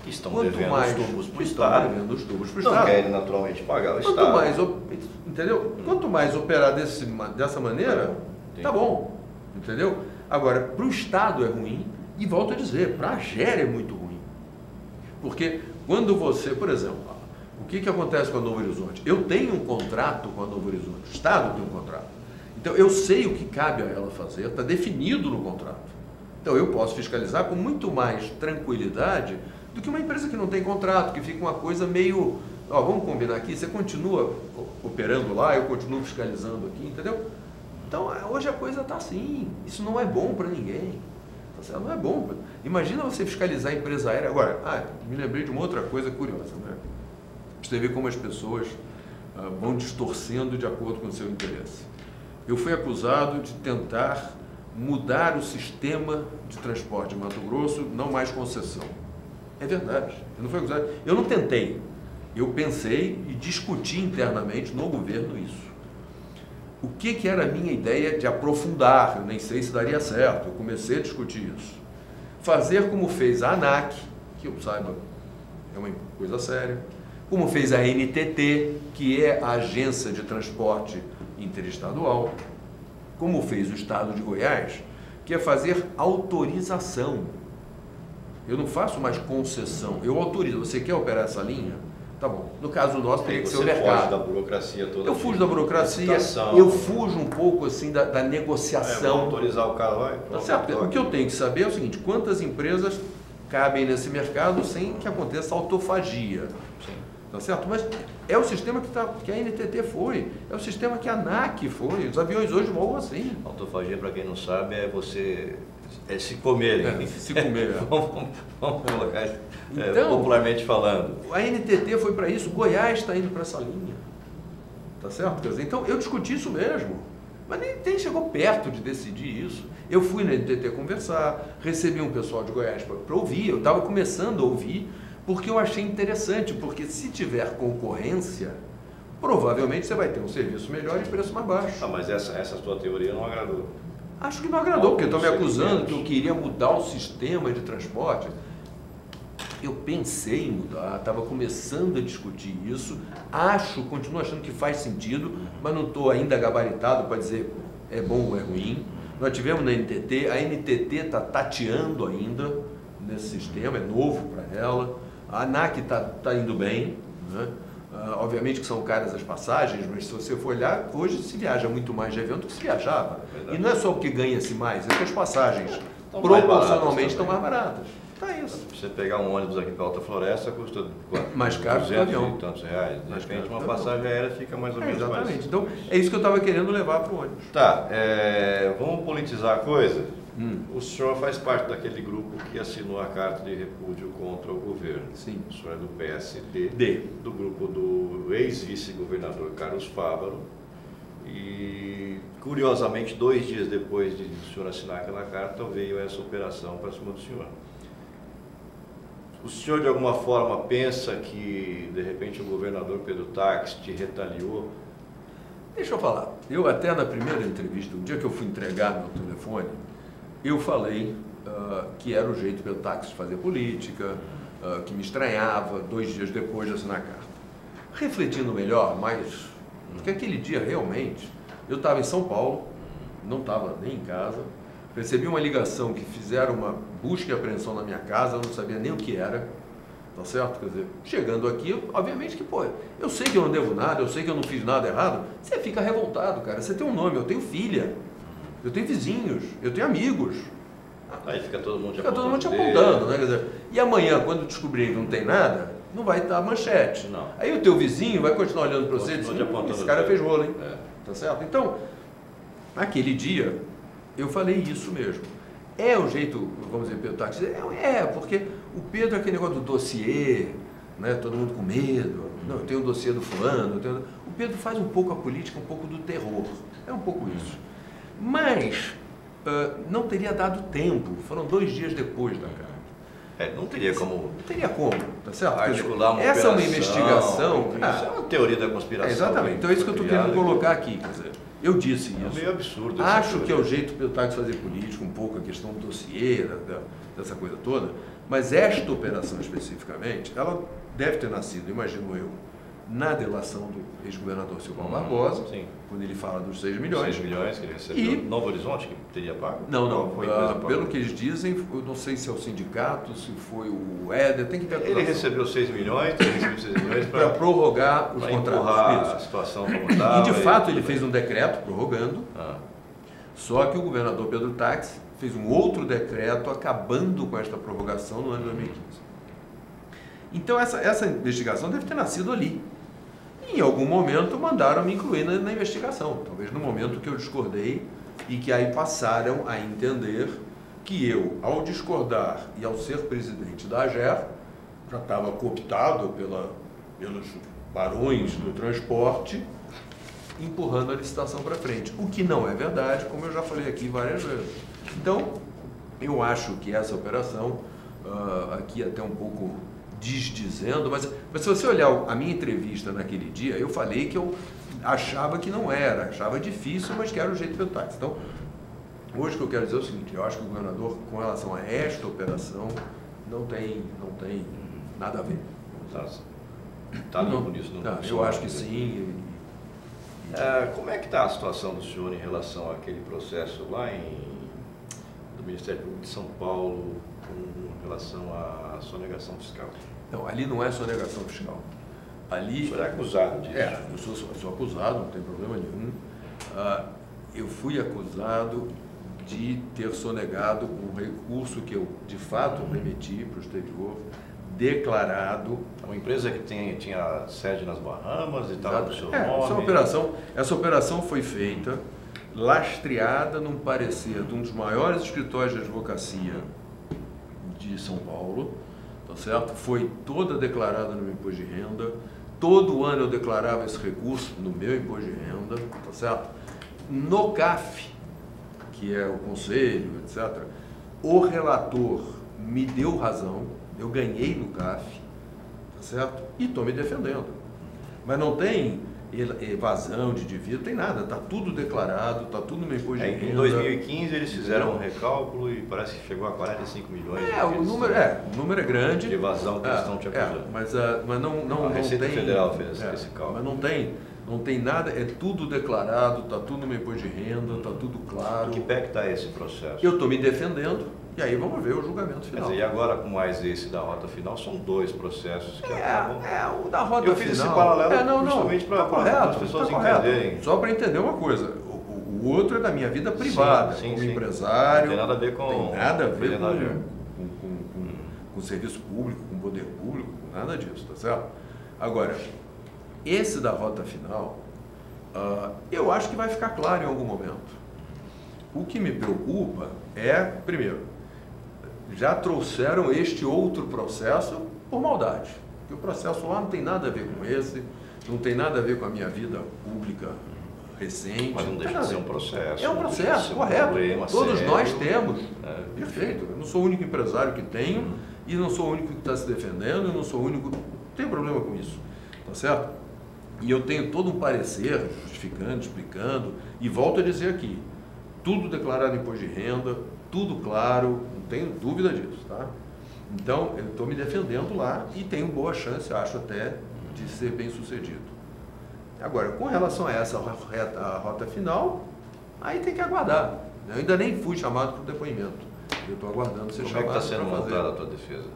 estão devendo os tubos para o Estado, não querem naturalmente pagar o Estado. Entendeu? Quanto mais operar dessa maneira, tá bom. Entendeu? Agora, para o Estado é ruim, e volto a dizer, para a AGER é muito ruim. Porque quando você, por exemplo, o que acontece com a Novo Horizonte? Eu tenho um contrato com a Novo Horizonte, o Estado tem um contrato. Então, eu sei o que cabe a ela fazer, está definido no contrato. Então, eu posso fiscalizar com muito mais tranquilidade do que uma empresa que não tem contrato, que fica uma coisa meio... vamos combinar aqui, você continua operando lá, eu continuo fiscalizando aqui, entendeu? Então, hoje a coisa está assim, isso não é bom para ninguém. Não é bom. Imagina você fiscalizar a empresa aérea. Agora, me lembrei de uma outra coisa curiosa, né? Você vê como as pessoas vão distorcendo de acordo com o seu interesse. Eu fui acusado de tentar mudar o sistema de transporte de Mato Grosso, não mais concessão. É verdade, eu não fui acusado. Eu não tentei. Eu pensei e discuti internamente no governo isso. O que era a minha ideia de aprofundar? Eu nem sei se daria certo. Eu comecei a discutir isso. Fazer como fez a ANAC, que eu saiba, é uma coisa séria. como fez a NTT, que é a Agência de Transporte Interestadual, como fez o Estado de Goiás, que é fazer autorização. Eu não faço mais concessão, eu autorizo. Você quer operar essa linha? Tá bom. No caso nosso, teria que ser o mercado. Você foge da burocracia toda. Eu fujo da burocracia, eu fujo um pouco assim da negociação. Autorizar o cara, vai. Tá certo? O que eu tenho que saber é o seguinte, quantas empresas cabem nesse mercado sem que aconteça autofagia. Sim. Tá certo? Mas é o sistema que a NTT foi, é o sistema que a ANAC foi, os aviões hoje voam assim. Autofagia, para quem não sabe, é você se comer. Se comer. Vamos colocar então, popularmente falando. A NTT foi para isso, Goiás está indo para essa linha. Tá certo? Quer dizer, então eu discuti isso mesmo, mas nem chegou perto de decidir isso. Eu fui na NTT conversar, recebi um pessoal de Goiás para ouvir, eu estava começando a ouvir, porque eu achei interessante, porque se tiver concorrência, provavelmente você vai ter um serviço melhor e preço mais baixo. Ah, mas essa tua teoria não agradou. Acho que não agradou, porque estão me acusando que eu queria mudar o sistema de transporte. Eu pensei em mudar, estava começando a discutir isso, continuo achando que faz sentido, mas não estou ainda gabaritado para dizer é bom ou é ruim. Nós tivemos na NTT, a NTT está tateando ainda nesse sistema, é novo para ela, a ANAC está indo bem, né? Obviamente que são caras as passagens, mas se você for olhar, hoje se viaja muito mais de avião do que se viajava. E não é só porque ganha-se mais, é que as passagens proporcionalmente estão mais baratas. Tá isso. Se você pegar um ônibus aqui para Alta Floresta, custa mais caro que o avião. E tantos reais. De repente, uma passagem aérea fica mais ou menos exatamente. mais. Então, é isso que eu estava querendo levar para o ônibus. Tá, vamos politizar a coisa. O senhor faz parte daquele grupo que assinou a carta de repúdio contra o governo. Sim. O senhor é do PSD, do grupo do ex-vice-governador Carlos Fávaro. E, curiosamente, 2 dias depois de o senhor assinar aquela carta, veio essa operação para cima do senhor. O senhor, de alguma forma, pensa que, de repente, o governador Pedro Táxi te retaliou? Deixa eu falar. Eu até na primeira entrevista, o dia que eu fui entregar meu telefone, eu falei que era o jeito Pedro Táxi de fazer política, que me estranhava 2 dias depois de assinar a carta. Refletindo melhor, mas... Porque aquele dia, realmente, eu estava em São Paulo, não estava nem em casa, recebi uma ligação que fizeram uma busca e apreensão na minha casa, eu não sabia nem o que era, tá certo? Quer dizer, chegando aqui, obviamente que, eu sei que eu não devo nada, eu sei que eu não fiz nada errado, você fica revoltado, cara. Você tem um nome, eu tenho filha, eu tenho vizinhos, eu tenho amigos. Aí fica todo mundo te apontando, né? Quer dizer, e amanhã, quando descobrir que não tem nada, não vai estar manchete. Não. Aí o teu vizinho vai continuar olhando para você e dizer, esse cara fez rolo, hein? Tá certo? Então, naquele dia, eu falei isso mesmo. É o jeito, vamos dizer, Pedro Táxi, porque o Pedro é aquele negócio do dossiê, né? Todo mundo com medo, não, eu tenho o dossiê do fulano, o Pedro faz um pouco a política, um pouco do terror, é um pouco isso. Mas não teria dado tempo, foram 2 dias depois da carta. Não teria como... Não teria como, tá certo? Articular uma essa operação, é uma investigação... Isso é uma teoria da conspiração. Exatamente, então é isso que eu estou querendo colocar aqui, quer dizer, eu disse isso. É meio absurdo. Acho que é o jeito do Pedro Táxi fazer política, um pouco a questão do dossiê, dessa coisa toda, mas esta operação especificamente, ela deve ter nascido, imagino eu, na delação do ex-governador Silvão Barbosa, sim, quando ele fala dos 6 milhões. 6 milhões que ele recebeu. Novo Horizonte que teria pago? Não. Pelo que eles dizem, eu não sei se é o sindicato, se foi o Éder, tem que ver. Ele recebeu 6 milhões, para prorrogar os contratos. A situação como estava. E de fato ele fez um decreto prorrogando, só que o governador Pedro Táxi fez um outro decreto acabando com esta prorrogação no ano de 2015. Então essa investigação deve ter nascido ali. Em algum momento mandaram me incluir na investigação, talvez no momento que eu discordei e que aí passaram a entender que eu, ao discordar e ao ser presidente da AGER, já estava cooptado pelos barões do transporte, empurrando a licitação para frente, o que não é verdade, como eu já falei aqui várias vezes. Então, eu acho que essa operação, aqui até um pouco desdizendo, mas se você olhar a minha entrevista naquele dia, eu falei que eu achava que não era, achava difícil, mas que era o jeito Pedro Táxi. Então, hoje o que eu quero dizer é o seguinte, eu acho que o governador, com relação a esta operação, não tem nada a ver. Está limpo nisso? Não, eu acho que sim. Como é que está a situação do senhor em relação àquele processo lá do Ministério Público de São Paulo com relação à sonegação fiscal? Não, ali não é sonegação fiscal. Ali, o senhor é acusado disso? Eu sou acusado, não tem problema nenhum. Eu fui acusado de ter sonegado um recurso que eu, de fato, remeti para o exterior, declarado. Uma empresa que tinha sede nas Bahamas e estava no seu nome. Essa operação foi feita, lastreada num parecer de um dos maiores escritórios de advocacia de São Paulo, tá certo? Foi toda declarada no meu imposto de renda. Todo ano eu declarava esse recurso no meu imposto de renda, tá certo? No CAF, que é o conselho, etc., o relator me deu razão, eu ganhei no CAF, tá certo? E estou me defendendo. Mas não tem evasão de dívida, tem nada, está tudo declarado, está tudo no meu imposto de renda. Em 2015 eles fizeram um recálculo e parece que chegou a 45 milhões. O número é grande. De evasão que eles estão te acusando. Mas não a Receita tem, Federal fez esse cálculo. Mas não tem nada, é tudo declarado, está tudo no meu imposto de renda, está tudo claro. Em que pé que está esse processo? Eu estou me defendendo e aí vamos ver o julgamento final. Quer dizer, e agora com mais esse da rota final, são dois processos que acabam... O da rota final... Eu fiz esse paralelo justamente para as pessoas entenderem. Só para entender uma coisa, o outro é da minha vida privada, como empresário. Não tem nada a ver com... Tem nada a ver com serviço público, com poder público, com nada disso, tá certo? Agora, esse da rota final, eu acho que vai ficar claro em algum momento. O que me preocupa é, primeiro, já trouxeram este outro processo por maldade. Porque o processo lá não tem nada a ver com esse, não tem nada a ver com a minha vida pública recente. Mas não deixa de ser um processo. É um processo, correto. Todos nós temos. Perfeito. Eu não sou o único empresário que tenho, e não sou o único que está se defendendo, eu não sou o único... Não tem problema com isso. Tá certo? E eu tenho todo um parecer justificando, explicando, e volto a dizer aqui, tudo declarado em imposto de renda, tudo claro, não tenho dúvida disso, tá? Então, eu estou me defendendo lá e tenho boa chance, acho até, de ser bem sucedido. Agora, com relação a essa a rota final, aí tem que aguardar. Eu ainda nem fui chamado para o depoimento. Eu estou aguardando ser chamado. Como é que está sendo montada a tua defesa?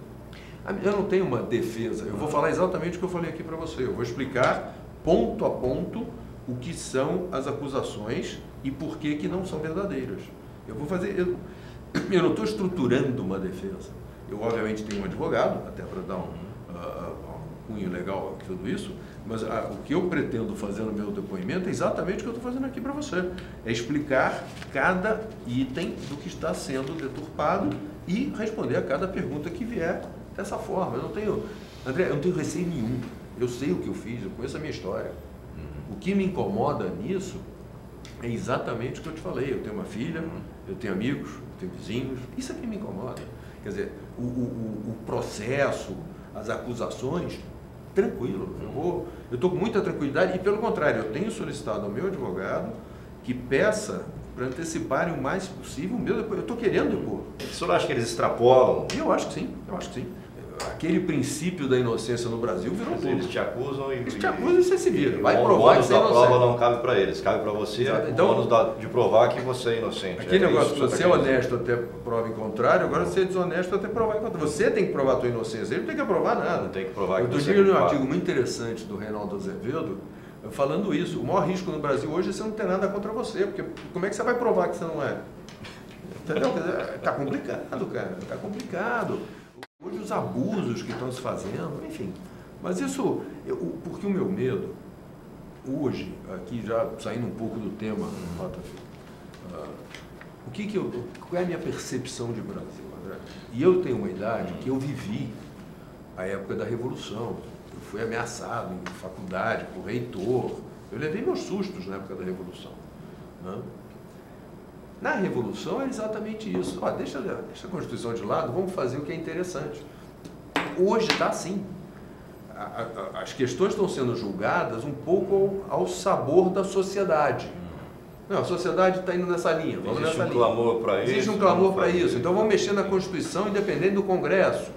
Eu não tenho uma defesa. Eu vou falar exatamente o que eu falei aqui para você. Eu vou explicar ponto a ponto o que são as acusações e por que não são verdadeiras. Eu vou fazer... Eu não estou estruturando uma defesa. Eu, obviamente, tenho um advogado, até para dar um cunho legal a tudo isso, mas o que eu pretendo fazer no meu depoimento é exatamente o que eu estou fazendo aqui para você. É explicar cada item do que está sendo deturpado e responder a cada pergunta que vier dessa forma. Eu não tenho... André, eu não tenho receio nenhum. Eu sei o que eu fiz, eu conheço a minha história. O que me incomoda nisso é exatamente o que eu te falei. Eu tenho uma filha, eu tenho amigos, eu tenho vizinhos. Isso é que me incomoda. Quer dizer, o processo, as acusações, tranquilo. Eu estou com muita tranquilidade e, pelo contrário, eu tenho solicitado ao meu advogado que peça para anteciparem o mais possível o meu depoimento. Eu estou querendo depor. O senhor acha que eles extrapolam? Eu acho que sim, Aquele princípio da inocência no Brasil virou tudo. Eles te acusam e você se vira. Vai provar que o ônus da prova não cabe para eles, cabe para você. Então, o ônus de provar que você é inocente. Aquele negócio de você é honesto até prova em contrário, agora você é desonesto até provar em contrário. Você tem que provar a tua inocência, ele não tem que provar nada. Não tem que provar que você é culpado. Eu li um artigo muito interessante do Reinaldo Azevedo falando isso. O maior risco no Brasil hoje é você não ter nada contra você, porque como é que você vai provar que você não é? Entendeu? Está complicado, cara. Está complicado. Hoje os abusos que estão se fazendo, enfim. Mas isso, porque o meu medo, hoje, aqui já saindo um pouco do tema, qual é a minha percepção de Brasil, André? E eu tenho uma idade que eu vivi a época da Revolução. Eu fui ameaçado em faculdade por reitor. Eu levei meus sustos na época da Revolução. Né? Na Revolução é exatamente isso. Deixa a Constituição de lado, vamos fazer o que é interessante. Hoje está assim. As questões estão sendo julgadas um pouco ao sabor da sociedade. Não, a sociedade está indo nessa linha. Vamos nessa linha. Clamor para isso. Existe um clamor para isso. Então vamos mexer na Constituição independente do Congresso.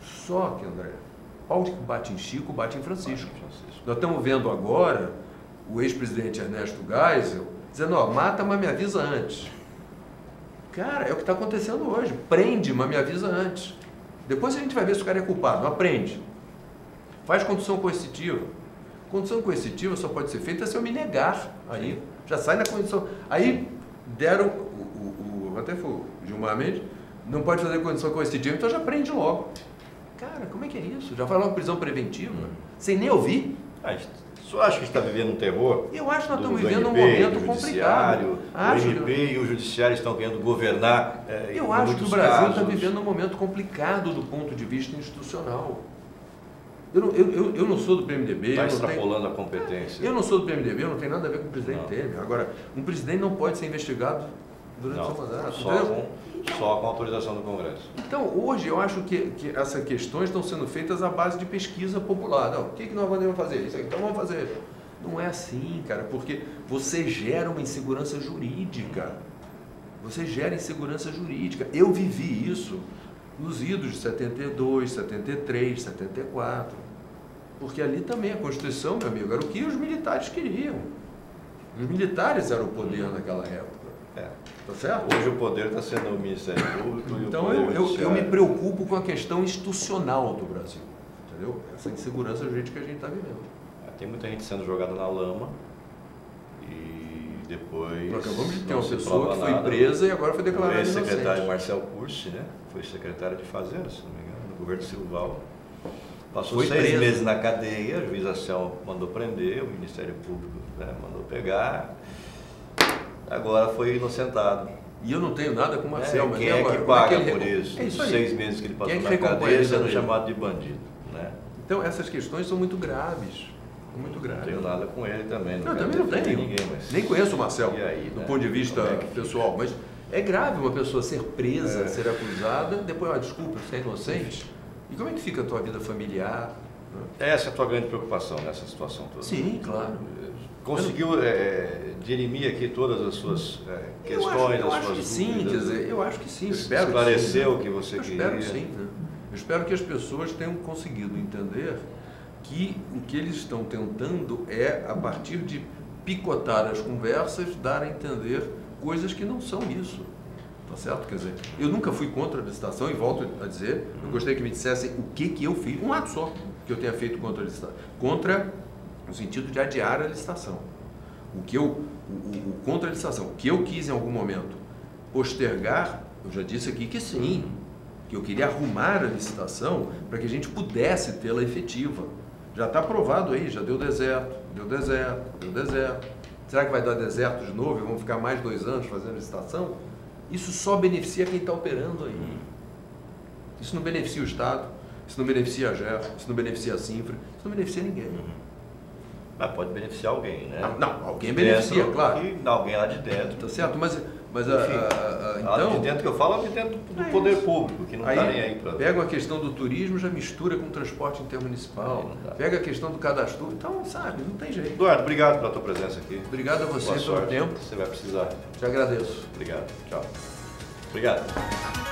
Só que, André, Pau que bate em Chico, bate em Francisco. Nós estamos vendo agora o ex-presidente Ernesto Geisel dizendo, ó, mata, mas me avisa antes. Cara, é o que está acontecendo hoje. Prende, mas me avisa antes. Depois a gente vai ver se o cara é culpado. Não aprende. Faz condução coercitiva. Condução coercitiva só pode ser feita se eu me negar. Aí já sai na condição. Aí deram, até foi o Gilmar Mendes, não pode fazer condição coercitiva, então já prende logo. Cara, como é que é isso? Já vai logo prisão preventiva? Sem nem ouvir? Você acha que está vivendo um terror? Eu acho que nós estamos vivendo um momento complicado. O MP e o Judiciário estão querendo governar. Eu acho que o Brasil está vivendo um momento complicado do ponto de vista institucional. Eu não sou do PMDB. Está extrapolando a competência. Eu não sou do PMDB, eu não tenho nada a ver com o presidente Temer. Agora, um presidente não pode ser investigado durante o seu mandato. Só com autorização do Congresso. Então, hoje, eu acho que essas questões estão sendo feitas à base de pesquisa popular. Não, o que nós podemos fazer? Isso aqui, então vamos fazer. Não é assim, cara, porque você gera uma insegurança jurídica. Você gera insegurança jurídica. Eu vivi isso nos idos de 72, 73, 74. Porque ali também a Constituição, meu amigo, era o que os militares queriam. Os militares eram o poder naquela época. Tá certo? Hoje o poder está sendo o Ministério Público e então, o Poder Judiciário. Eu me preocupo com a questão institucional do Brasil. Entendeu? Essa insegurança jurídica que a gente está vivendo. Tem muita gente sendo jogada na lama e depois... Nós acabamos de ter uma pessoa que foi presa e agora foi declarada inocente. O ex-secretário Marcel Curci, né? Foi secretário de Fazenda, se não me engano, no governo Silval. Passou 6 meses na cadeia, a juíza Cel mandou prender, o Ministério Público, né, mandou pegar. Agora foi inocentado. E eu não tenho nada com o Marcel, mas quem é que paga por isso? Os 6 meses que ele passou na cadeia sendo chamado de bandido. Né? Então essas questões são muito graves. Muito graves. Não tenho nada com ele também. Não, também não tenho. Ninguém, mas... Nem conheço o Marcel, aí, do ponto de vista pessoal. Mas é grave uma pessoa ser presa, ser acusada, depois, desculpa, você é inocente. E como é que fica a tua vida familiar? Essa é a tua grande preocupação nessa situação toda. Sim, claro. Conseguiu dirimir aqui todas as suas questões, as suas dúvidas? Sim, quer dizer, eu acho que sim. Esclareceu o que você queria? Espero que sim. Né? Eu espero que as pessoas tenham conseguido entender que o que eles estão tentando é, a partir de picotar as conversas, dar a entender coisas que não são isso. Tá certo? Quer dizer, eu nunca fui contra a licitação e volto a dizer, eu gostaria que me dissessem o que eu fiz, um ato só que eu tenha feito contra a licitação. Contra, no sentido de adiar a licitação. Contra a licitação. O que eu quis em algum momento postergar, eu já disse aqui que sim, que eu queria arrumar a licitação para que a gente pudesse tê-la efetiva. Já está aprovado aí, já deu deserto, deu deserto, deu deserto. Será que vai dar deserto de novo e vamos ficar mais 2 anos fazendo licitação? Isso só beneficia quem está operando aí. Isso não beneficia o Estado, isso não beneficia a GER, isso não beneficia a Sinfra, isso não beneficia ninguém. Mas pode beneficiar alguém, né? Não, alguém beneficia, claro. Alguém lá de dentro. Tá certo, mas então... de dentro que eu falo é de dentro do poder público, que não está nem aí para... Pega a questão do turismo, já mistura com o transporte intermunicipal. Pega a questão do cadastro. Então, sabe, não tem jeito. Eduardo, obrigado pela tua presença aqui. Obrigado a você pelo tempo. Você vai precisar. Te agradeço. Obrigado. Tchau. Obrigado.